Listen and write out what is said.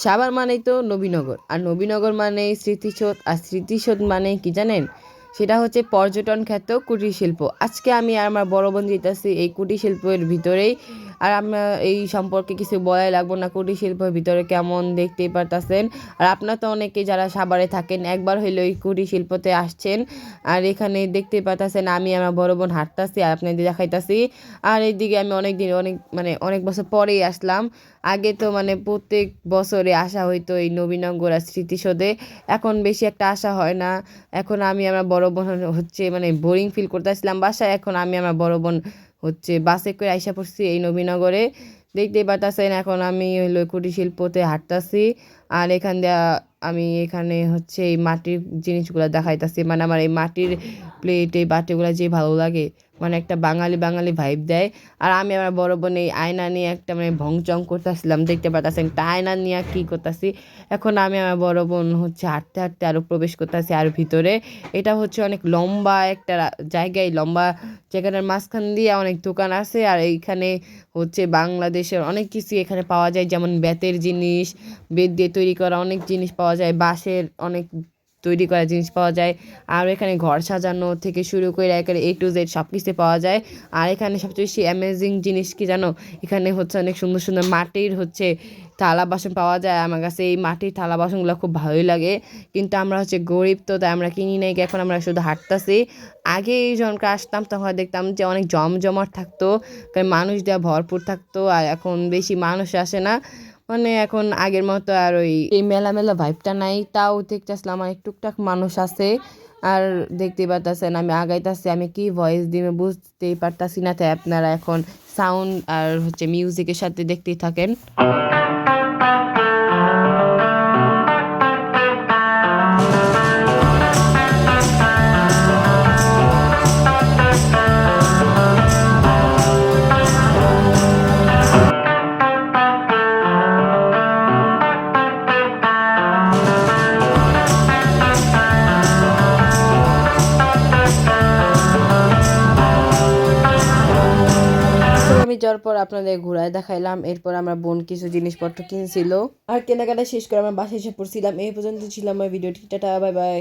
সাভার মানেই তো নবীনগর, আর নবীনগর মানেই স্মৃতিসৌধ, আর স্মৃতিসৌধ মানে কি জানেন? সেটা হচ্ছে পর্যটন খ্যাত কুটির শিল্প। আজকে আমি আর আমার বড় বোন যেতেছি এই কুটির শিল্পের ভিতরেই। আর আমরা এই সম্পর্কে কিছু বলাই লাগবো না, কুটির শিল্পের ভিতরে কেমন দেখতেই পারতাছেন। আর আপনার তো অনেকে যারা সাভারে থাকেন একবার হইলে ওই কুটির শিল্পতে আসছেন। আর এখানে দেখতেই পারতাছেন আমি আমার বড় বোন হাঁটতাছি আর আপনাদের দেখাইতাছি। আর এইদিকে আমি অনেক দিন অনেক বছর পরেই আসলাম। আগে তো প্রত্যেক বছরে আসা হইতো এই নবীনগর আর স্মৃতিসৌধে। এখন বেশি একটা আসা হয় না। এখন আমি আমার বড় বোন হচ্ছে বোরিং ফিল করতেছিলাম বাসায়, এখন আমি আমার বড় বোন হচ্ছে বাসে করে আইসা পড়ছি এই নবীনগরে। দেখতেই পারতাছেন এখন আমি হইলো কুটির শিল্পতে হাঁটতাছি। আর এখান দিয়া আমি এখানে হচ্ছে এই মাটির জিনিসগুলো দেখাইতাছি, আমার এই মাটির প্লেট এই বাটিগুলো যে ভালো লাগে, একটা বাঙালি বাঙালি ভাইব দেয়। আর আমি আমার বড় বোন এই আয়না নিয়ে একটা ভংচং করতেছিলাম, দেখতে পাচ্ছেন একটা আয়না নিয়ে কী করতেছি। এখন আমি আমার বড় বোন হচ্ছে হাঁটতে হাঁটতে আরও প্রবেশ করতেছি আর ভিতরে। এটা হচ্ছে অনেক লম্বা একটা জায়গায়, লম্বা জায়গাটার মাঝখান দিয়ে অনেক দোকান আছে। আর এইখানে হচ্ছে বাংলাদেশের অনেক কিছু এখানে পাওয়া যায়, যেমন বেতের জিনিস, বেত দিয়ে তৈরি করা অনেক জিনিস পাওয়া যায়, বাঁশের অনেক তৈরি করা জিনিস পাওয়া যায়। আর এখানে ঘর সাজানো থেকে শুরু করে একেবারে A to Z সব কিছু পাওয়া যায়। আর এখানে সবচেয়ে বেশি অ্যামেজিং জিনিস কি জানো? এখানে হচ্ছে অনেক সুন্দর সুন্দর মাটির হচ্ছে থালা বাসন পাওয়া যায়। আমার কাছে এই মাটির থালা বাসনগুলো খুব ভালোই লাগে, কিন্তু আমরা হচ্ছে গরিব তো তাই আমরা কিনি নাই, এখন আমরা শুধু হাঁটতাছি। আগে যখন আসতাম তখন দেখতাম যে অনেক জমজমাট থাকতো, কারণ মানুষ দেওয়া ভরপুর থাকতো। আর এখন বেশি মানুষ আসে না, এখন আগের মতো আর ওই এই মেলা মেলা ভাইবটা নাই। তাও দেখতেছিলাম অনেক টুকটাক মানুষ আছে। আর দেখতেই পারতেছেন আমি আগাইতেছি, আমি কি ভয়েস দিবে বুঝতেই পারতাছি না, তাই আপনারা এখন সাউন্ড আর হচ্ছে মিউজিকের সাথে দেখতেই থাকেন। আমি যাওয়ার পর আপনাদের ঘোরায় দেখাইলাম, এরপর আমার বোন কিছু জিনিসপত্র কিনছিল আর কেনাকাটা শেষ করে আমরা বাসায় এসে পড়ছিলাম। এই পর্যন্ত ছিলাম আমার ভিডিওটি। Tata, bye bye.